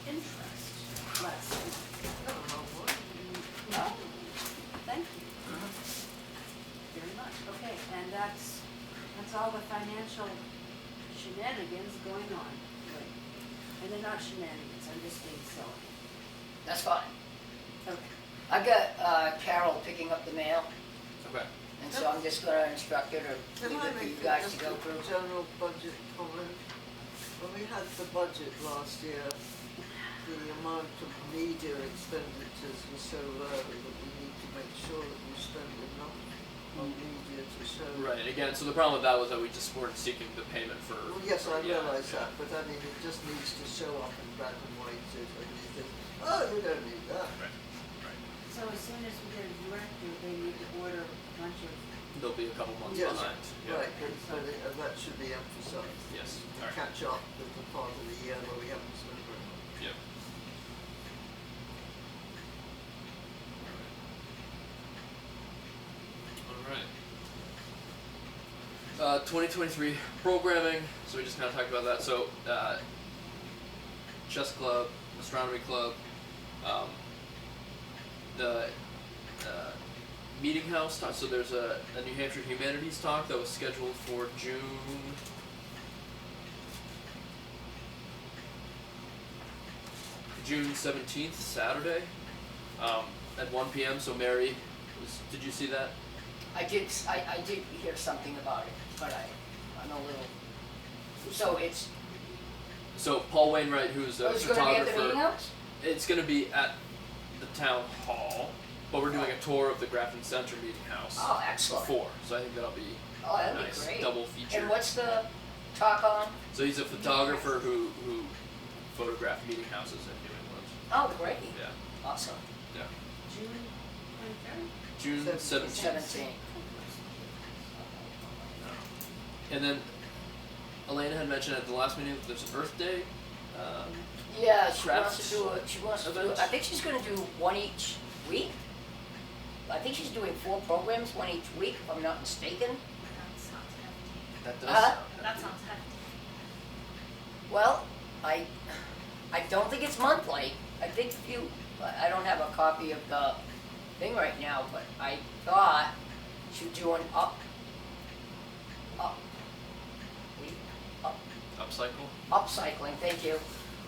interest. Let's see. Oh, thank you. Very much. Okay, and that's all the financial shenanigans going on. And they're not shenanigans, I'm just being silly. That's fine. Okay. I got Carol picking up the mail, Okay. and so I'm just gonna instruct her to Can leave I it for you make guys just to go a through. general budget comment? When we had the budget last year, the amount of media expenditures was so low that we need to make sure that we spend enough on media to show. Right. Again, so the problem with that was that we just weren't seeking the payment for. Well, yes, I yeah, realise yeah. that, but I mean, it just needs to show up in black and white, and you think, oh, you don't need that. Right. Right. So as soon as we get a director, they need to order a bunch of, They'll be a couple months Yes, behind. Yeah. right, but that should be emphasised. Yes. To All right. catch up with the part of the year where we haven't spent very much. Yep. All right. 2023 programming. So we just kind of talked about that. So chess club, astronomy club, the meeting house talk. So there's a New Hampshire humanities talk that was scheduled for June 17th, Saturday, at 1 p.m. So Mary, did you see that? I did hear something about it, but I'm a little, so it's, So Paul Wainwright, who's a it's gonna be at the photographer, meeting house? it's going to be at the town hall, but we're doing a tour of the Grafton Center meeting house. Oh, excellent. Before, so I think that'll be Oh, a that'd be nice great. double feature. And what's the talk on? So he's a photographer who photographed meeting houses in New England. Oh, great. Yeah, Awesome. yeah. June 23rd? June 17th. 17. And then Elena had mentioned at the last meeting that there's an Earth Day. Yeah, she Craft wants to do it, event? I think she's gonna do one each week. I think she's doing 4 programs, one each week, if I'm not mistaken. That sounds hefty. That does Uh-huh. sound That hefty. sounds hefty. Well, I don't think it's monthly. I think if you, I don't have a copy of the thing right now, but I thought she was doing upcycling, thank you.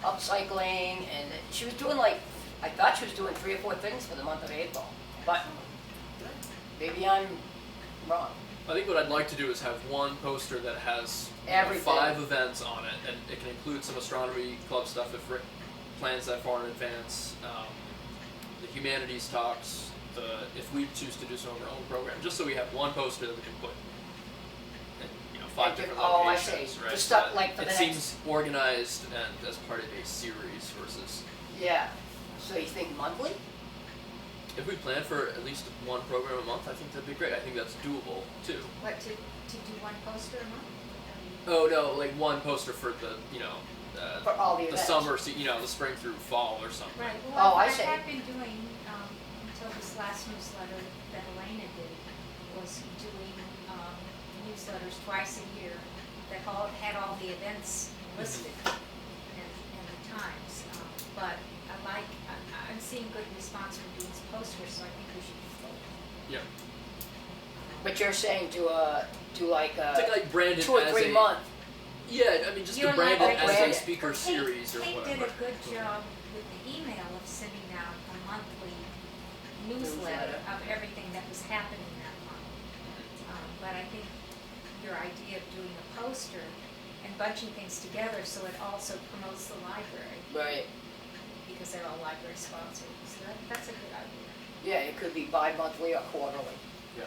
Upcycling, and she was doing I thought she was doing 3 or 4 things for the month of April, but maybe I'm wrong. I think what I'd like to do is have one poster that has Everything. 5 events on it, and it can include some astronomy club stuff if Rick plans that far in advance. The humanities talks, if we choose to do some of our own program, just so we have one poster that we can put in 5 different Oh, I locations, see. right? Just stuff So like for it the seems organized and as part of a series versus Yeah. So you think monthly? if we plan for at least one program a month, I think that'd be great. I think that's doable too. What, to do one poster a month? Oh no, like one poster for the For all the the events. summer, the spring through fall or something. Right, Oh, well, I what see. I've been doing, until this last newsletter that Elena did, was doing, newsletters twice a year that had all the events listed and the times. But I'm seeing good response from these posters, so I think we should do both. Yeah. But you're saying do like Take like Brandon 2 or as 3 a months. Yeah, I mean just You to and Brandon I as Brandon. a speaker Well, series or Kate whatever. did a good job with the email of sending out a monthly newsletter of everything that was happening that month. But I think your idea of doing a poster and bunching things together so it also promotes the library, Right. because they're all library sponsored, so that's a good idea. Yeah, it could be bi-monthly or quarterly. Yeah.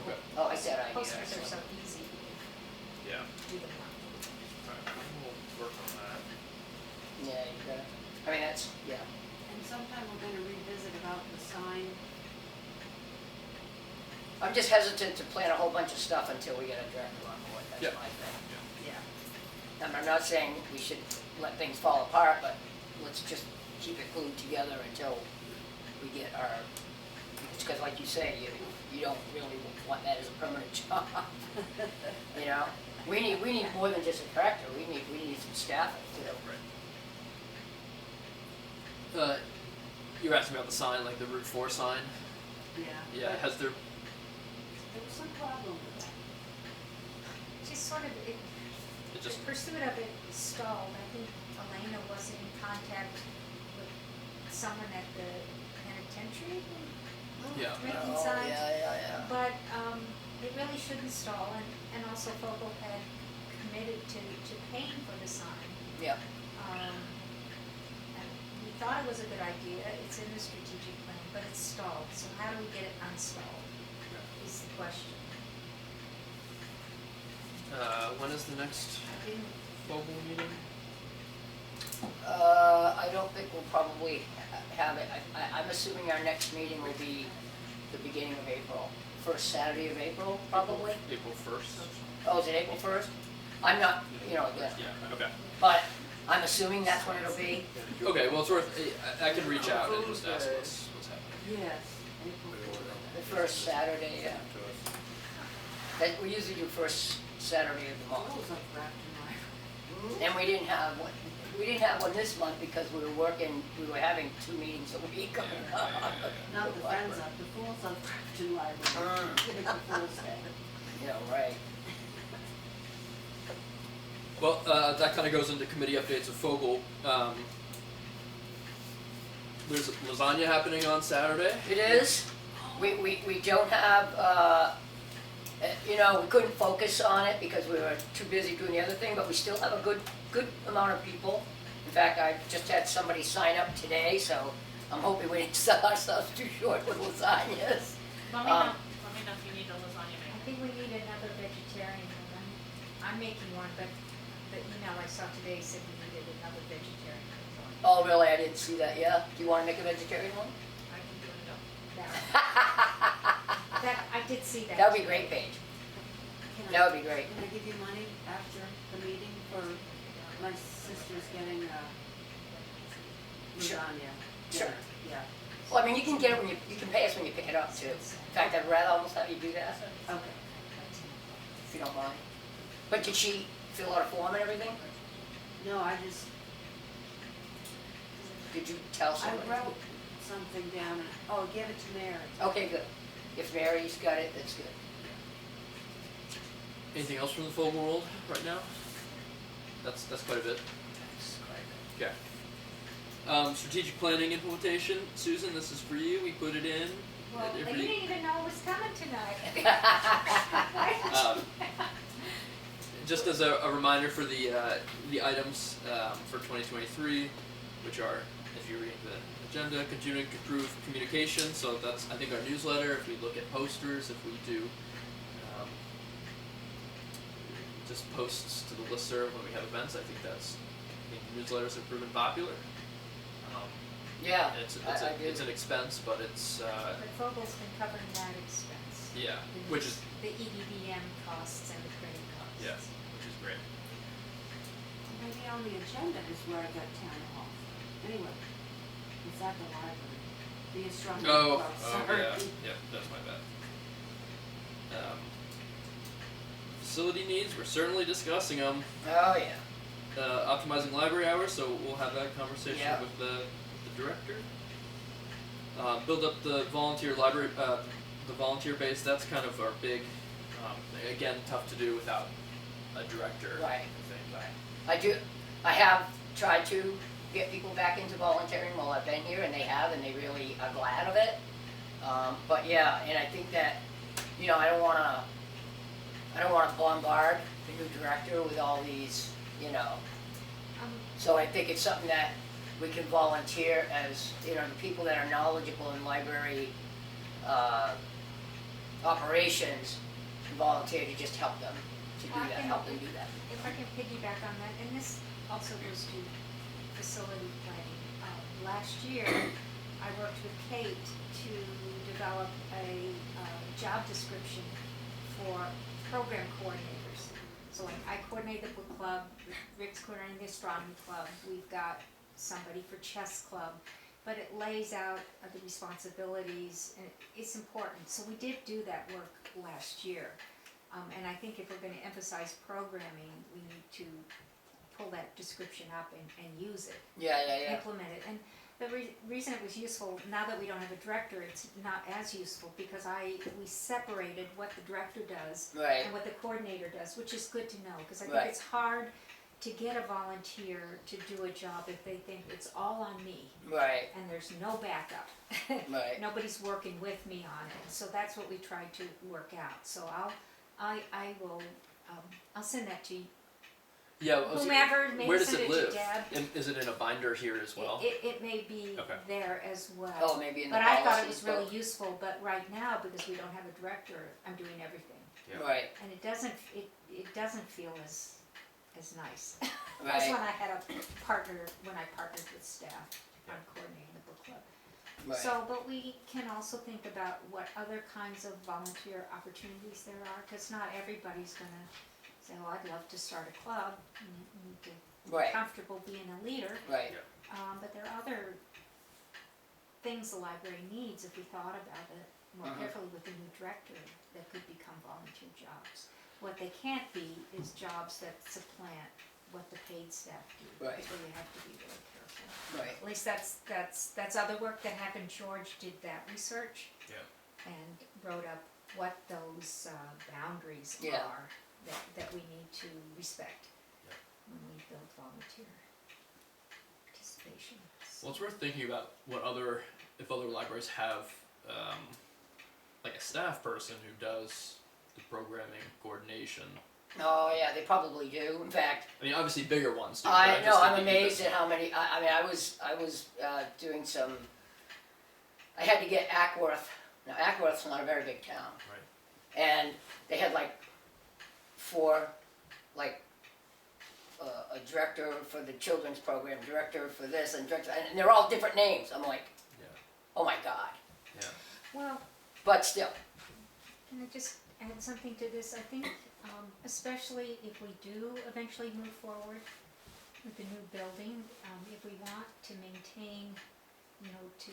Okay. I like that idea. Posters are actually. so easy Yeah. to do them monthly. Alright, we'll work on that. Yeah, you got. I mean that's yeah. And sometime we're gonna revisit about the sign. I'm just hesitant to plan a whole bunch of stuff until we get a director on board. That's Yeah. my thing. Yeah. And I'm not saying we should let things fall apart, but let's just keep it glued together until we get our. It's because, like you say, you don't really want that as a permanent job. We need more than just a director. We need some staff too. Right. You're asking about the sign, like the Route 4 sign? Yeah. Yeah, but has there, there was some problem with that. Just sort of, it the just, pursuit of it stalled. I think Elena was in contact with someone at the penitentiary yeah. making Oh, signs. yeah. But it really shouldn't stall, and also Fogel had committed to paying for the sign. Yeah. And we thought it was a good idea, it's in the strategic plan, but it's stalled, so how do we get it unstalled, is the question. When is the next Fogel meeting? I don't think we'll probably have it. I'm assuming our next meeting will be the beginning of April, first Saturday of April, probably. April 1st? Oh, is it April 1st? I'm not, again, Yeah, okay. but I'm assuming that's when it'll be. Okay, well, it's worth, I can reach out and just ask what's happening. Yes, April 4th. The first Saturday, yeah. We usually do first Saturday of the month. Schools of Grafton Library. And we didn't have one this month because we were having 2 meetings a week coming up. Not the friends of, the fools of Grafton Library. Give it the Fool's Day. Yeah, right. Well, that kind of goes into committee updates of Fogel. There's lasagna happening on Saturday. It is. We don't have, we couldn't focus on it because we were too busy doing the other thing, but we still have a good amount of people. In fact, I just had somebody sign up today, so I'm hoping we didn't sell ourselves too short with lasagnas. Let me know if you need a lasagna I maker. think we need another vegetarian one. I'm making one, but the email I saw today said we needed another vegetarian one. Oh, really? I didn't see that. Yeah. Do you want to make a vegetarian one? I can do it up. That, I did see that. That would be great, Paige. Can That would be great. Can I give you money after the meeting for my sister's getting Sure. lasagna? Sure. dinner? Yeah, Well, I mean, you can get it when you can pay us when you pick it up too. In fact, I'd rather almost have you do that okay. if you don't mind. But did she fill out a form and everything? No, I just, Did you tell I somebody? wrote something down, and, oh, give it to Mary. Okay, good. If Mary's got it, that's good. Anything else from the Fogel world right now? That's quite a bit. Okay. Strategic planning implementation. Susan, this is for you. We put it in. Well, at you every- didn't even know it was coming tonight. Just as a reminder for the items for 2023, which are, if you're reading the agenda, continue to improve communication. So that's, I think, our newsletter. If we look at posters, if we do just posts to the listserv when we have events, I think newsletters have proven popular. Yeah, It's I do. an expense, but it's But Fogel's been covering that expense. yeah, The- which is The EDBM costs and the printing costs. yeah, which is great. Maybe on the agenda is where I got town hall. Anyway, it's at the library. The astronomy club, sorry. yeah, that's my bad. Facility needs, we're certainly discussing them. Oh, yeah. Optimizing library hours, so we'll have that conversation Yeah. with the director. Build up the volunteer library, the volunteer base. That's kind of our big, again, tough to do without a director. Right. I think. I have tried to get people back into volunteering while I've been here, and they have, and they really are glad of it. But yeah, and I think that, I don't wanna bombard the new director with all these, So I think it's something that we can volunteer as, the people that are knowledgeable in library operations can volunteer to just help them to do that, help them do that. If I can piggyback on that, and this also goes to facility planning. Last year, I worked with Kate to develop a job description for program coordinators. So like I coordinate the book club, Rick's coordinating the astronomy club, we've got somebody for chess club, but it lays out the responsibilities and it's important. So we did do that work last year. And I think if we're gonna emphasize programming, we need to pull that description up and use it, yeah. implement it. And the reason it was useful, now that we don't have a director, it's not as useful because we separated what the director does Right. and what the coordinator does, which is good to know, because I think Right. it's hard to get a volunteer to do a job if they think it's all on me Right, and there's no backup. right. Nobody's working with me on it, so that's what we tried to work out. So I will, I'll send that to Yeah. I was- whomever, maybe Where does send it it to live? Deb. Is it in a binder here as well? It may be Okay. there as well. Oh, maybe in the But I thought it was policies really book. useful, but right now, because we don't have a director, I'm doing everything. Yeah. Right, And it doesn't feel as nice. As right, when I had a partner, when I partnered with staff on coordinating the book club. right. So, but we can also think about what other kinds of volunteer opportunities there are, because not everybody's gonna say, well, I'd love to start a club. You need to be Right. comfortable being a leader. Right, But there are other things the library needs, if we thought about it more Mhm. carefully with the new director, that could become volunteer jobs. What they can't be is jobs that supplant what the paid staff do. Right. That's where you have to be really careful. right, At least that's other work that happened. George did that research Yeah. and wrote up what those boundaries Yeah. are that we need to respect Yeah. when we build volunteer participation. Well, it's worth thinking about if other libraries have like a staff person who does the programming coordination. oh, yeah, they probably do, in fact, I mean, obviously bigger ones do. but I I'm know, just I'm thinking amazed that- at how many, I mean, I was doing some, I had to get Ackworth, now Ackworth's not a very big town, Right. and they had like four, like, a director for the children's program, director for this, and director, and they're all different names, I'm like, Yeah. oh my God, Yeah. Well, but still, can I just add something to this? I think, especially if we do eventually move forward with the new building, if we want to maintain, to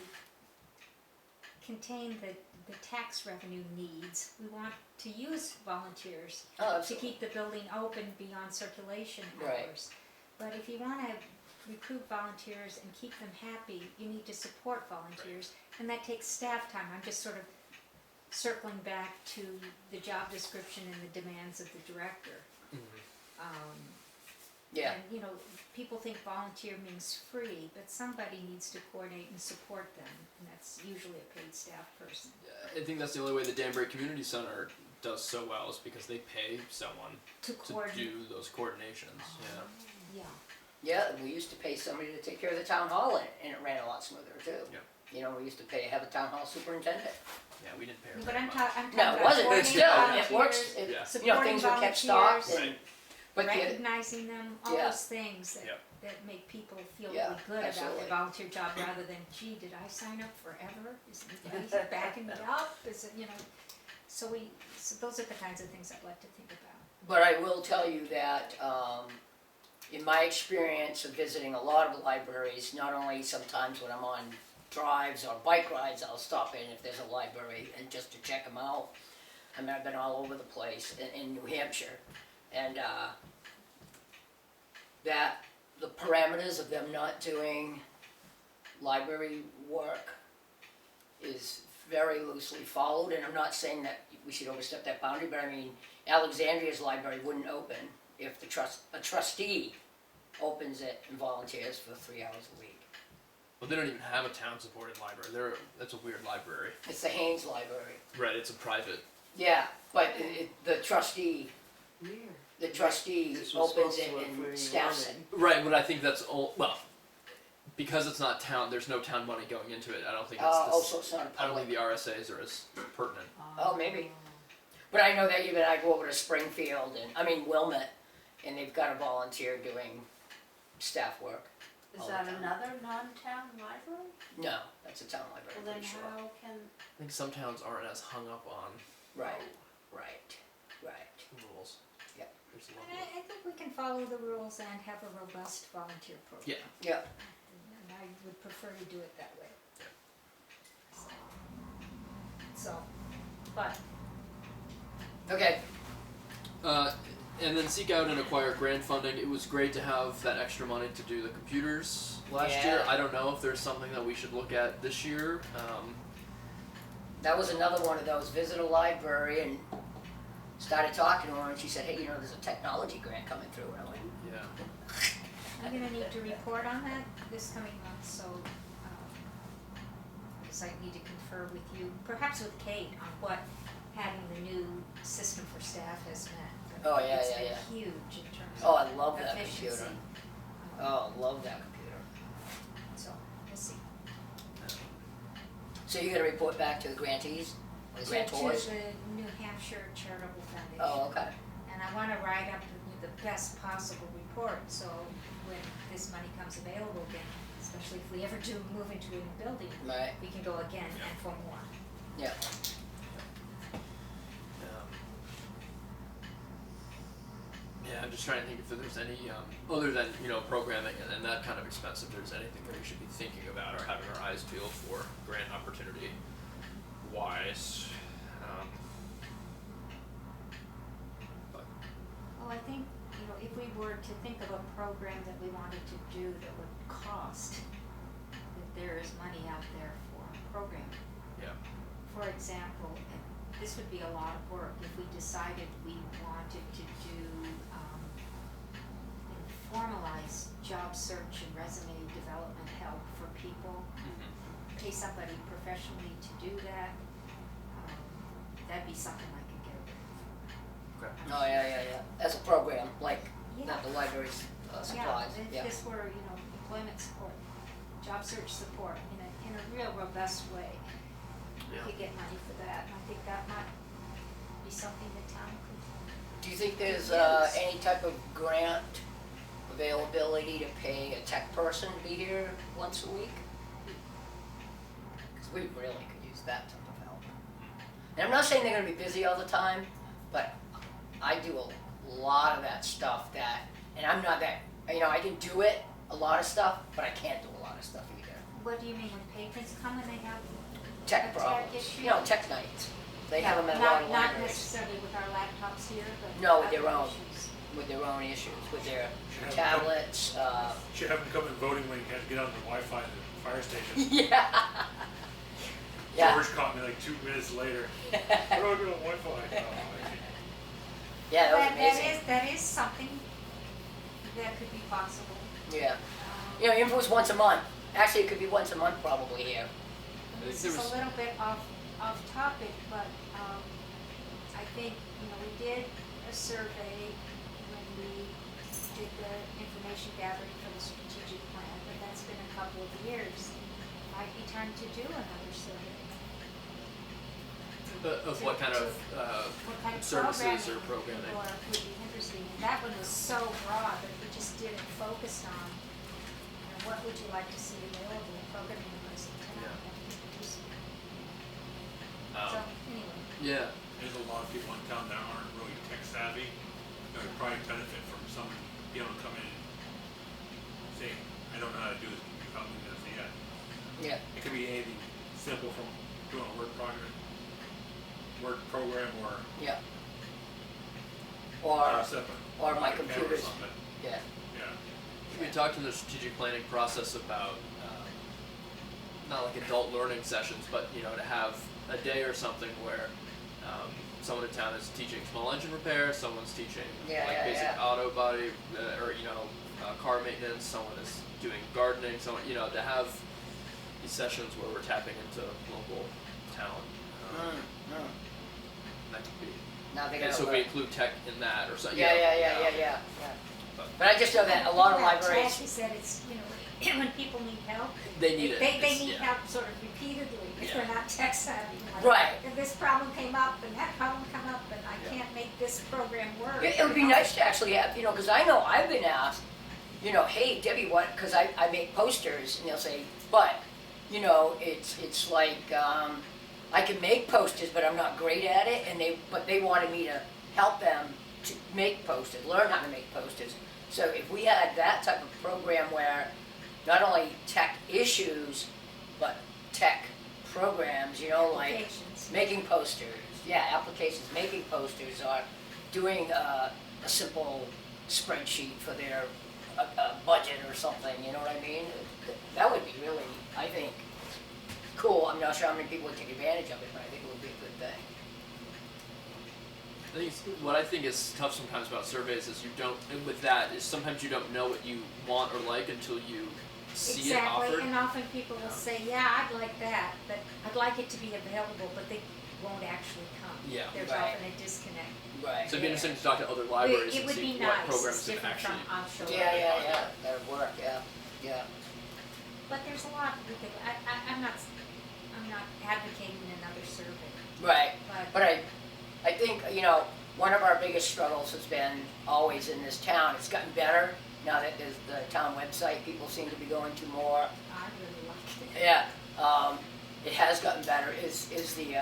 contain the tax revenue needs, we want to use volunteers oh, to absolutely, keep the building open beyond circulation Right. hours. But if you want to recruit volunteers and keep them happy, you need to support volunteers, and that takes staff time. I'm just sort of circling back to the job description and the demands of the director. yeah, And, people think volunteer means free, but somebody needs to coordinate and support them, and that's usually a paid staff person. I think that's the only way the Danbury Community Center does so well is because they pay someone To to coordinate. do those coordinations. Yeah. Yeah. yeah, and we used to pay somebody to take care of the town hall, and it ran a lot smoother too. Yeah. You know, we used to have a town hall superintendent. Yeah, we didn't pay her But very I'm much. talking No, it about wasn't, but coordinating still, it volunteers, works, Yeah. you know, supporting things were kept stocked, volunteers, and, but the, recognizing them, all Yeah. those things that, Yeah. that make people feel Yeah, really good about absolutely. their volunteer job rather than, gee, did I sign up forever? Is anybody backing me up? Is it, so those are the kinds of things I'd like to think about. but I will tell you that, in my experience of visiting a lot of libraries, not only sometimes when I'm on drives or bike rides, I'll stop in if there's a library and just to check them out. I mean, I've been all over the place in New Hampshire, and, that the parameters of them not doing library work is very loosely followed, and I'm not saying that we should overstep that boundary, but I mean, Alexandria's library wouldn't open if a trustee opens it and volunteers for 3 hours a week. Well, they don't even have a town-supported library. That's a weird library. It's the Haynes Library. Right. It's a private. Yeah, but the trustee Weird. opens It's it responsible for and any staffs it. money. Right, but I think that's all. Well, because it's not town. There's no town money going into it. I don't think it's. Also, it's not a I don't public. think the RSAs are as pertinent. Oh, maybe. But I know that even I go over to Springfield Wilmette, and they've got a volunteer doing staff work. Is all that the time. another non-town library? No, that's a town library, Well, I'm then pretty sure. how can, I think some towns aren't as hung up on Right, right. rules. Yep. There's a lot And I think we can follow the rules and have a robust volunteer program. Yeah. Yeah, And I would prefer to do it that way. Yeah. So, but, okay, and then seek out and acquire grant funding. It was great to have that extra money to do the computers last year. Yeah. I don't know if there's something that we should look at this year. That was another one of those, visit a library and started talking to her and she said, hey, you know, there's a technology grant coming through. And I went, Yeah. I'm gonna need to report on that this coming month, so, because I need to confer with you, perhaps with Kate, on what having the new system for staff has meant. Oh, yeah, It's yeah, been yeah. huge in terms oh, of I love that computer. efficiency. Oh, I love that computer. So, we'll see. So you're gonna report back to the grantees, or the To grantors? the New Hampshire Charitable Foundation. Oh, okay. And I wanna write up the best possible report, so when this money comes available again, especially if we ever do move into a new building, Right, we can go again and for more. yeah. Yeah, I'm just trying to think if there's any, other than, programming and that kind of expense, if there's anything that we should be thinking about or having our eyes peeled for grant opportunity wise. But, Well, I think, if we were to think of a program that we wanted to do that would cost, that there is money out there for programming. yeah, For example, and this would be a lot of work if we decided we wanted to do formalized job search and resume development help for people, pay somebody professionally to do that. That'd be something I could get away with. okay. Oh, yeah. As a program, like, Yeah. that the library's supplies, If yeah. this were, employment support, job search support in a real robust way, Yeah. we could get money for that, and I think that might be something the town could. Do you think there's Yes. any type of grant availability to pay a tech person to be here once a week? Because we really could use that type of help. And I'm not saying they're gonna be busy all the time, but I do a lot of that stuff and I'm not that, I can do it, a lot of stuff, but I can't do a lot of stuff either. What do you mean, when patrons come and they have a Tech tech problems, issue? tech nights. They have them at a lot of Not libraries necessarily with our laptops here, but. No, with their other own. issues. with their own issues, with their Should have tablets, Should have them come in voting when you had to get on the Wi-Fi at the fire station. yeah. Yeah. George caught me like 2 minutes later. How do I get on Wi-Fi? Oh, I see. Yeah, that was amazing. That is something that could be possible. Yeah. Um, Even if it was once a month. Actually, it could be once a month probably here. This There is was- a little bit off topic, but, I think, we did a survey when we did the information gathering for the strategic plan, but that's been a couple of years. Might be time to do another survey. Of what kind of, What kind of services or programming programming? people would be interested in. That one was so broad that we just didn't focus on, what would you like to see available in programming wise in town Yeah. that we can produce. um, So, anyway. yeah, There's a lot of people in town that aren't really tech savvy. That would probably benefit from someone being able to come in and say, I don't know how to do this, can you help me with this? Yeah. Yeah. It could be anything simple from doing a word program or Yeah. set up or my a camera or computers. something. Yeah. Yeah. we talked in the strategic planning process about, not like adult learning sessions, but, to have a day or something where, someone in town is teaching small engine repair, someone's teaching basic auto body, or car maintenance, someone is doing gardening, someone to have these sessions where we're tapping into local talent. That could be. Now they And gotta so if we learn. include tech in that or something. Yeah. But But I just know that a lot of That libraries, Jackie said it's, when people need help. They need it. They It's- need yeah. help sort of repeatedly, if they're Yeah. not tech savvy. Like, Right. if this problem came up, and that problem come up, and I Yeah. can't make this program work. it would be nice to actually have, because I know I've been asked, hey Debbie, what, because I make posters, and they'll say, but, it's like, I can make posters, but I'm not great at it, but they wanted me to help them to make posters, learn how to make posters. So if we had that type of program where not only tech issues, but tech programs, like Applications. making posters, applications, making posters, or doing a a simple spreadsheet for their, budget or something, you know what I mean? That would be really, I think, cool. I'm not sure how many people would take advantage of it, but I think it would be a good thing. I think what I think is tough sometimes about surveys is you don't, and with that, is sometimes you don't know what you want or like until you see it offered. Exactly, and often people will say, yeah, I'd like that, but I'd like it to be available, but they won't actually come. Yeah. There's Right. often a disconnect. Right. So it'd be interesting to talk to other libraries It and would see be what nice, programs can different actually. from offshore. Yeah, that'd work, yeah. But there's a lot we could, I'm not advocating another survey, Right, but. but I think, you know, one of our biggest struggles has been always in this town. It's gotten better now that there's the town website, people seem to be going to more. I really like it. Yeah, it has gotten better, is the,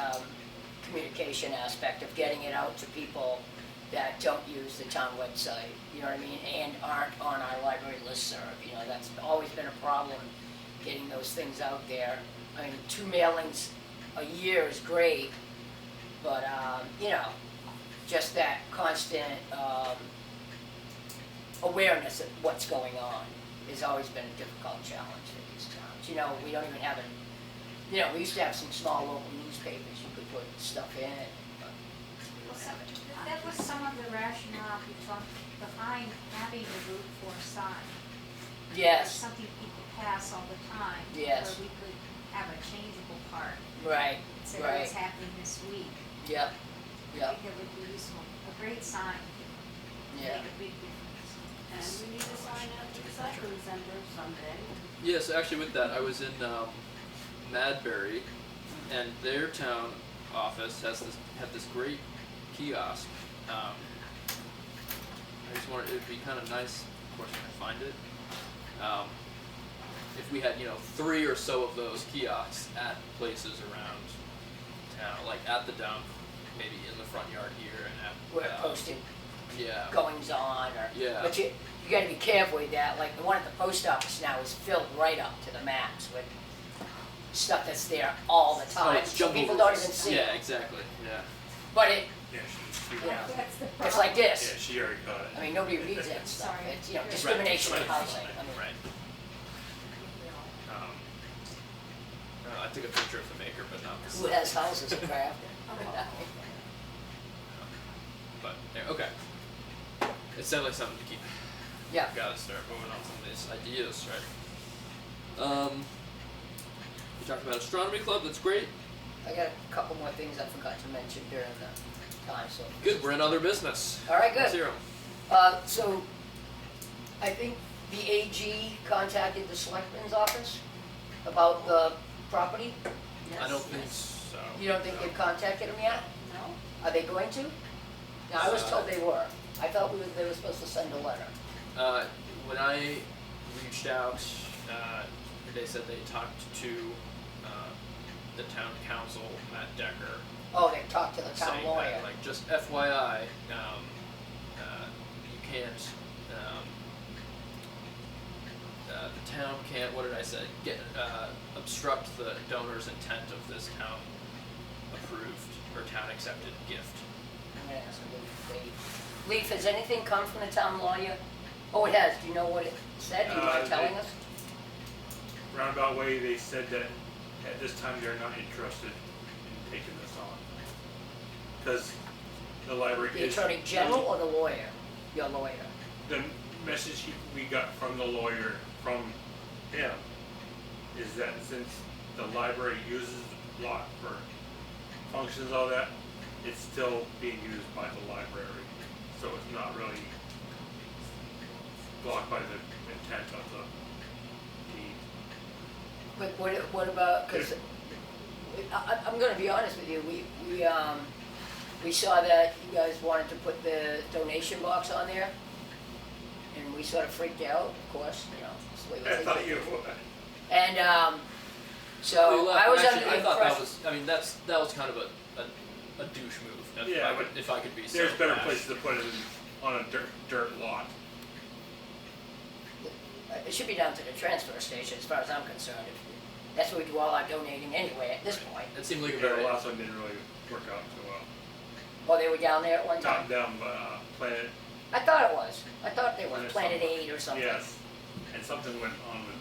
communication aspect of getting it out to people that don't use the town website, you know what I mean, and aren't on our library listserv, you know, that's always been a problem, getting those things out there. I mean, 2 mailings a year is great, but, you know, just that constant, awareness of what's going on has always been a difficult challenge for these towns. You know, we don't even have you know, we used to have some small local newspapers, you could put stuff in it, but That was some of the rationale behind having a Route 4 sign. It's yes, something people pass all the time. Yes. Where we could have a changeable part, right, say right, what's happening this week. yep, I yep, think it would be useful. A great sign could yeah. make a big difference. And we need a sign at the recycling center someday. Yes, actually, with that, I was in Madbury, and their town office had this great kiosk. I just wanted, it'd be kind of nice, of course, when I find it, if we had, 3 or so of those kiosks at places around town, like at the dump, maybe in the front yard here, and Where at posted yeah, goings on or, Yeah. but you gotta be careful with that, like the one at the post office now is filled right up to the max with stuff that's there all the oh, time, it's so jumbo people don't roofs. even see Yeah, it, exactly. Yeah. but it, Yeah, she, you know, That's the it's like yeah, this, she already caught it. I mean, nobody reads that stuff, Sorry. it's, discrimination in Right. housing, I mean, Right. I took a picture of the maker, but not the who has houses in Grafton? But yeah, okay. It's definitely something to keep. Yeah, Gotta start moving on some of these ideas, right? We talked about astronomy club. That's great. I got a couple more things I forgot to mention during the time, so. Good. We're in other business. All right, Let's good. hear 'em. So, I think the AG contacted the selectman's office about the property? I don't think so. You don't think No. they've contacted him yet? No? Are they going to? No, I was told they were. I thought they were supposed to send a letter. When I reached out, they said they talked to the town council, Matt Decker, Oh, they talked to the town saying lawyer. that, like, just FYI, you can't, the town can't, what did I say, obstruct the donor's intent of this town approved or town accepted gift. I'm gonna ask them if they. Leaf, has anything come from the town lawyer? Oh, it has. Do you know what it said? Do you mind telling us? Roundabout way, they said that at this time they're not interested in taking this on. Because the library The is. attorney general or the lawyer? Your lawyer? The message we got from the lawyer, from him, is that since the library uses the lot for functions, all that, it's still being used by the library. So it's not really blocked by the intent of the deed. But what about, because I'm gonna be honest with you, we saw that you guys wanted to put the donation box on there, and we sort of freaked out, of course, that's the way we I think. thought you would. And, Well, so I was actually, under I the thought that impression, was, that was kind of a douche move. Yeah, if I could be so There's better rash. places to put it on a dirt lot. it should be down to the transfer station, as far as I'm concerned. That's where we do all our donating anyway, at this point. It seemed like a Yeah, very the last one didn't really work out too well. Oh, they were down there at one Not time? them, but Planet. I thought it was. I thought they were There's Planet some- 8 or something. Yes, and something went on with,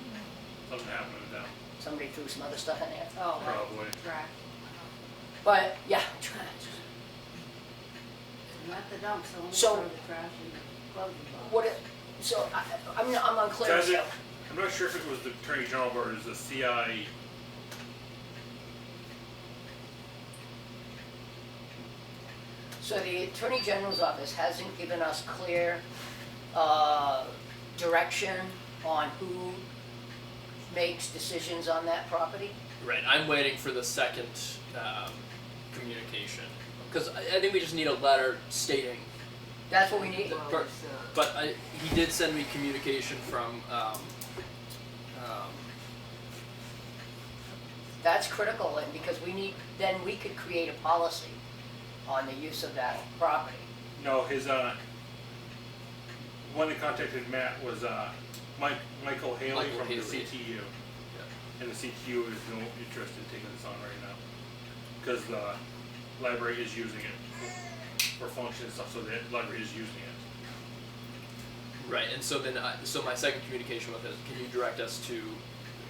something happened with them, Somebody threw some other stuff in there. Oh, right, probably. trash. But, yeah, Not the dumps, only So- throw the trash in the clothing box. what it, so I'm unclear. Says it, So, I'm not sure if it was the Attorney General or it was the CI. so the Attorney General's office hasn't given us clear direction on who makes decisions on that property? Right, I'm waiting for the second communication. Because I think we just need a letter stating, That's what we need? Well, Per- it's, but he did send me communication from, That's critical, and because then we could create a policy on the use of that property. No, his one that contacted Matt was Michael Haley Michael from Haley. the CTU, and the CTU is no interest in taking this on right now because the library is using it for function and stuff, so the library is using it. right, and so then, so my second communication with it, can you direct us to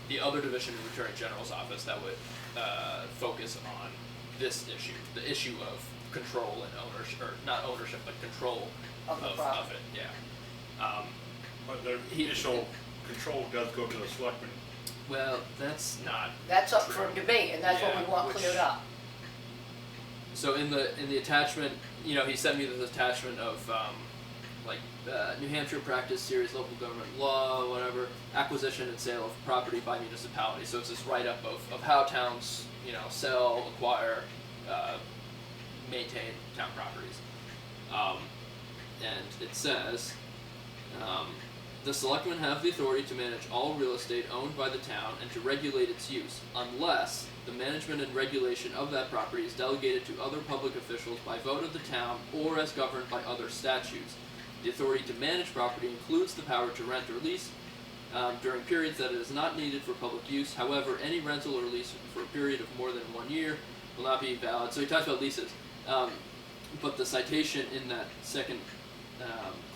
the other division of the Attorney General's office that would focus on this issue, the issue of control and ownership, or not ownership, but control Of the of property. it, yeah. But the He- initial control does go to the selectmen. Well, that's not. That's up True. for debate, and that's what we Yeah, want which- cleared up. So in the attachment, he sent me this attachment of New Hampshire practice series, local government law, whatever, acquisition and sale of property by municipalities. So it's this write up of how towns, sell, acquire, maintain town properties. And it says, the selectmen have the authority to manage all real estate owned by the town and to regulate its use, unless the management and regulation of that property is delegated to other public officials by vote of the town or as governed by other statutes. The authority to manage property includes the power to rent or lease during periods that it is not needed for public use. However, any rental or lease for a period of more than 1 year will not be valid. So he talks about leases. But the citation in that second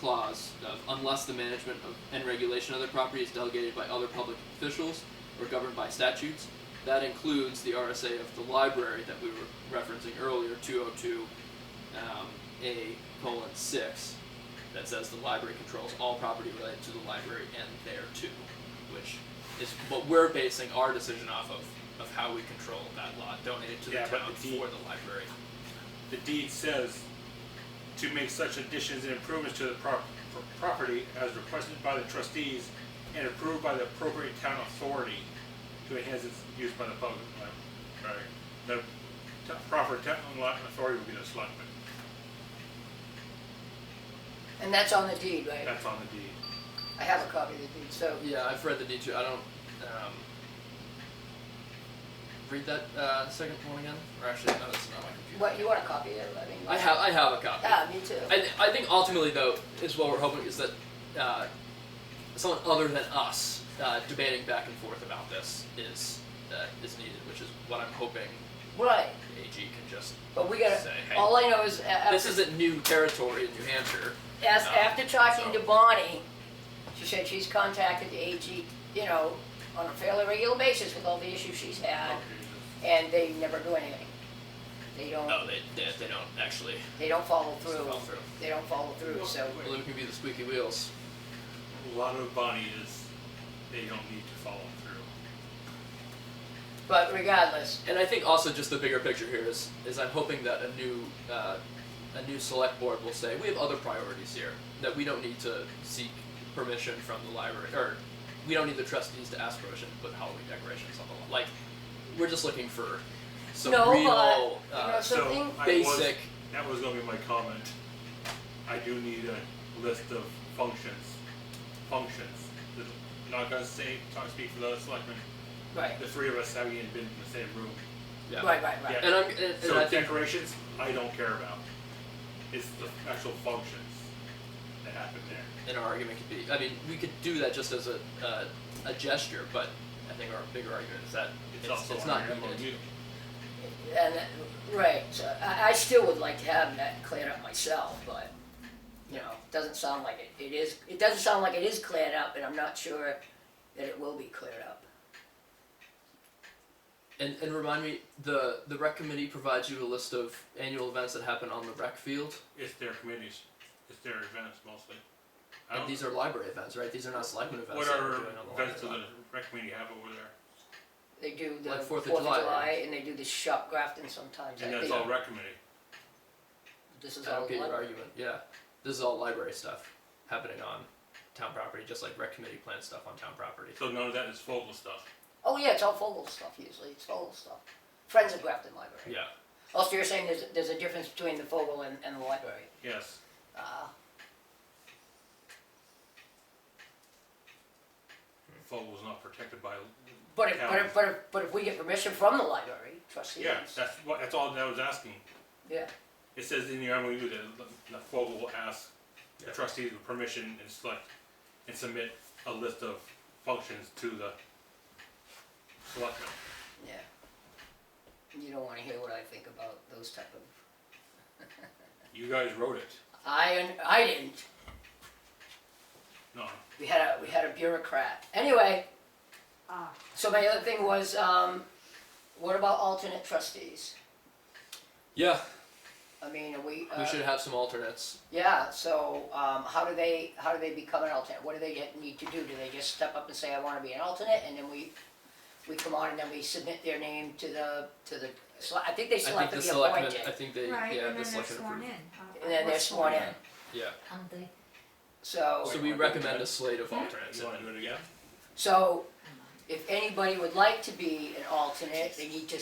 clause of unless the management and regulation of the property is delegated by other public officials or governed by statutes, that includes the RSA of the library that we were referencing earlier, 202 A:6, that says the library controls all property related to the library and thereto, which is what we're basing our decision off of how we control that lot donated to the Yeah, but town the deed- for the library. The deed says to make such additions and improvements to the property as requested by the trustees and approved by the appropriate town authority to enhance its use by the public. Right. The proper town authority would be the selectmen. And that's on the deed, right? That's on the deed. I have a copy of the deed, so, Yeah, I've read the deed too. I don't read that second one again. Or actually, no, it's not my computer. what, you want a copy of it? I mean. I have a copy. Yeah, me too. I think ultimately though is what we're hoping is that someone other than us debating back and forth about this is needed, which is what I'm hoping Right, AG can just but we gotta, say, hey, all I know is this isn't new territory in New Hampshire. after talking so- to Bonnie, she said she's contacted the AG, on a fairly regular basis with all the issues she's had, and they never do anything. They don't, Oh, they don't actually they don't follow through. follow through. They don't follow through, so, Well, it can be the squeaky wheels. A lot of Bonnie is, they don't need to follow through. but regardless, And I think also just the bigger picture here is I'm hoping that a new select board will say we have other priorities here, that we don't need to seek permission from the library, or we don't need the trustees to ask permission to put Halloween decorations on the lawn. Like, we're just looking for some No, real but, something basic. That was gonna be my comment. I do need a list of functions. I'm not gonna speak for the other selectmen. right, The three of us having been in the same room. Yeah. right. Yeah. And and So I think decorations, I don't care about. It's the actual functions that happen there. an argument could be. I mean, we could do that just as a gesture, but I think our bigger argument is that It's also it's on not your needed. MOU. And, right, so I still would like to have that cleared up myself, but, you know, it doesn't sound like it is, it doesn't sound like it is cleared up, and I'm not sure that it will be cleared up. And remind me, the rec committee provides you a list of annual events that happen on the rec field, It's their committees, it's their events mostly. I and don't- these are library events, right? These are not selectmen events. What that we're are doing on the events do library the rec committee have over there? They do the Like 4th Fourth of of July, July, and they do the shop Grafton sometimes. And I that's think all rec committee. this is I all don't get your library. argument. Yeah, this is all library stuff happening on town property, just like rec committee plans stuff on town property. So none of that is Fogel stuff. Oh yeah, it's all Fogel stuff usually, it's Fogel stuff. Friends of Grafton Library. Yeah. Also, you're saying there's a difference between the Fogel and the library? Yes. Fogel's not protected by. But Counties. if we get permission from the library trustees. Yeah, that's all that I was asking. Yeah, It says in the MOU that the Fogel will ask the Yeah. trustees for permission and select and submit a list of functions to the selectmen. yeah. You don't wanna hear what I think about those type of, You guys wrote it. I didn't, No. we had a bureaucrat. Anyway, Ah, so my other thing was, what about alternate trustees? Yeah, I mean, are we, we should have some alternates. yeah, so, how do they become an alternate? What do they need to do? Do they just step up and say, I wanna be an alternate, and then we come on and then we submit their name to the, I think they I still think have the to be selectmen. appointed. I think they. Right, Yeah, and the then they're selectmen sworn approve. in. And then they're sworn in. Yeah. So, So we recommend a slate of alternates. You wanna do it again? so if anybody would like to be an alternate, they need to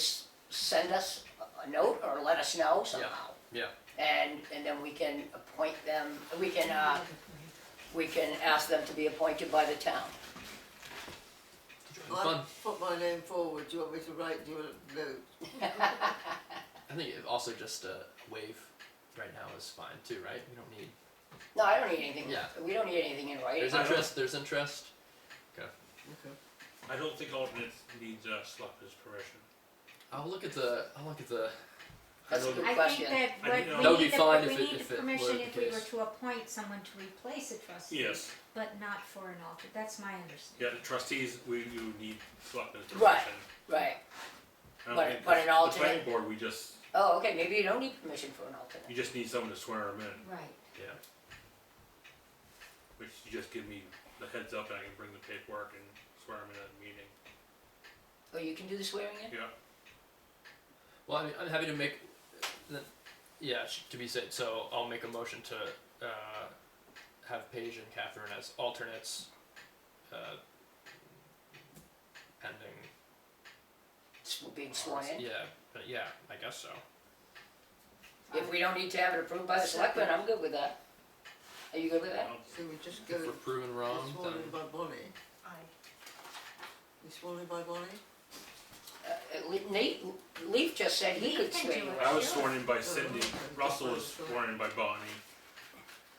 send us a note or let us know somehow. Yeah. And then we can appoint them, we can ask them to be appointed by the town. Fun. I put my name forward, do you want me to write you a note? I think it also just a wave right now is fine too, right? We don't need. No, I don't need anything, Yeah. we don't need anything in writing. There's interest. There's interest. Okay. Okay. I don't think alternates needs selectmen's permission. I'll look at the. That's a I good I question. think that I know- what That would we be need, fine we if it- need if it permission were the if we were case. to appoint someone to replace a trustee. Yes. But not for an alternate, that's my understanding. Yeah, the trustees, you need selectmen's Right. permission. Right, I don't But- think but an the alternate- planning board, we just, oh, okay, maybe you don't need permission for an alternate. you just need someone to swear them in, Right. Yeah. which you just give me the heads up and I can bring the paperwork and swear them in at the meeting. Oh, you can do the swearing in? Yeah. Well, I mean, I'm happy to make. Yeah, to be said. So I'll make a motion to have Paige and Catherine as alternates, pending. Being sworn in? Yeah, but yeah, I guess so. If we don't need to have it approved by the selectmen, I'm good with that. Are you good with that? So we just If go, we're proven you're wrong, sworn in then by Bonnie, Aye. you sworn in by Bonnie? Nate, Leaf just said he could He can swear do you it. in. I was sworn in by Cindy, okay. Russell was sworn in by Bonnie,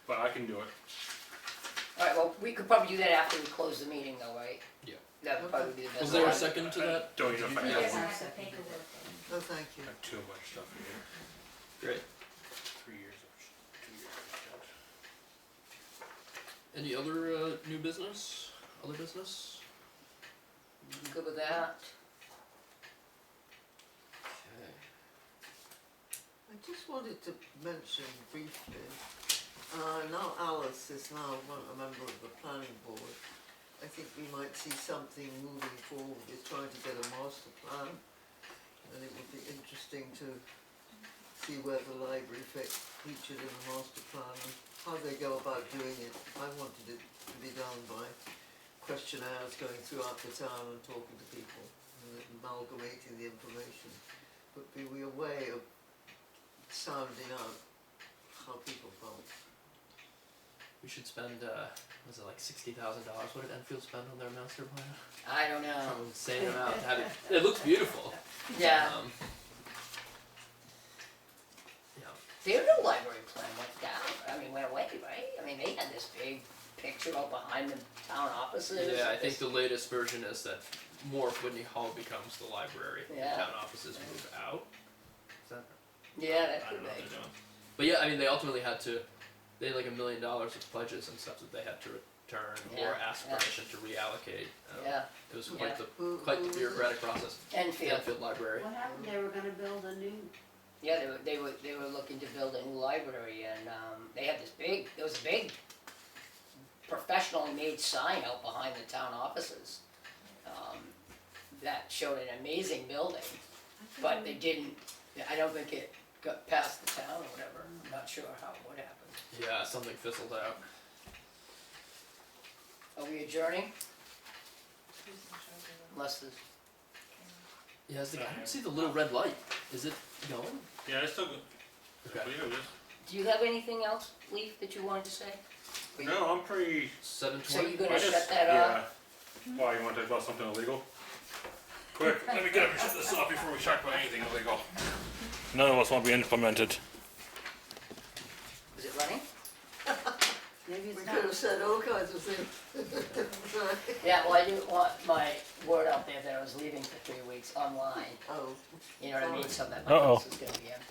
but I can do it. Alright, well, we could probably do that after we close the meeting though, right? Yeah. That would probably be the best. was there a way. second to that? Don't even know if I He have doesn't one. have the paperwork. No, thank you. I have too much stuff in here. Great. 3 years of, 2 years of Any other new business? Other business? Good with that? Okay. I just wanted to mention briefly, now Alice is now a member of the planning board. I think we might see something moving forward, we're trying to get a master plan. And it would be interesting to see where the library featured in the master plan and how they go about doing it. I wanted it to be done by questionnaires going throughout the town and talking to people and amalgamating the information. But be we a way of sounding out how people felt. We should spend. Was it like $60,000? What did Enfield spend on their master plan? I don't know. Some insane amount. To have it. It looks beautiful. Yeah, Yeah. their new library plan went down, went away, right? I mean, they had this big picture out behind the town offices. Yeah, I think this- the latest version is that more of Whitney Hall becomes the library. Yeah. The town offices move out. Is that? Yeah, that I could don't know what be. they're doing. But yeah, I mean, they ultimately had to they had like $1 million of pledges and stuff that they had to return Yeah, or ask yeah. permission to reallocate. Yeah. It was Yeah. quite the bureaucratic process. Enfield. Enfield Library. What happened? They were gonna build a new, Yeah, they were looking to build a new library, and they had there was a big professionally made sign out behind the town offices that showed an amazing building, but they didn't. I don't think it got past the town or whatever. I'm not sure what happened. Yeah, something fizzled out. Are we adjourning? Who's in charge of them? Unless there's Yeah, I don't see the little red light. Is it going? Yeah, it's still good. Okay. Yeah, just- Do you have anything else, Leaf, that you wanted to say? No, I'm pretty. 7:20. So you're gonna I just- shut that off? Yeah. Why, you wanna talk about something illegal? Quick, let me get up and shut this off before we talk about anything illegal. None of us want to be implemented. Is it running? maybe it's We not. could have said all kinds of things. Right. Yeah, well, I didn't want my word out there that I was leaving for 3 weeks online. Oh, You know what I mean? Sorry. So that my Uh-oh. house is gonna be empty.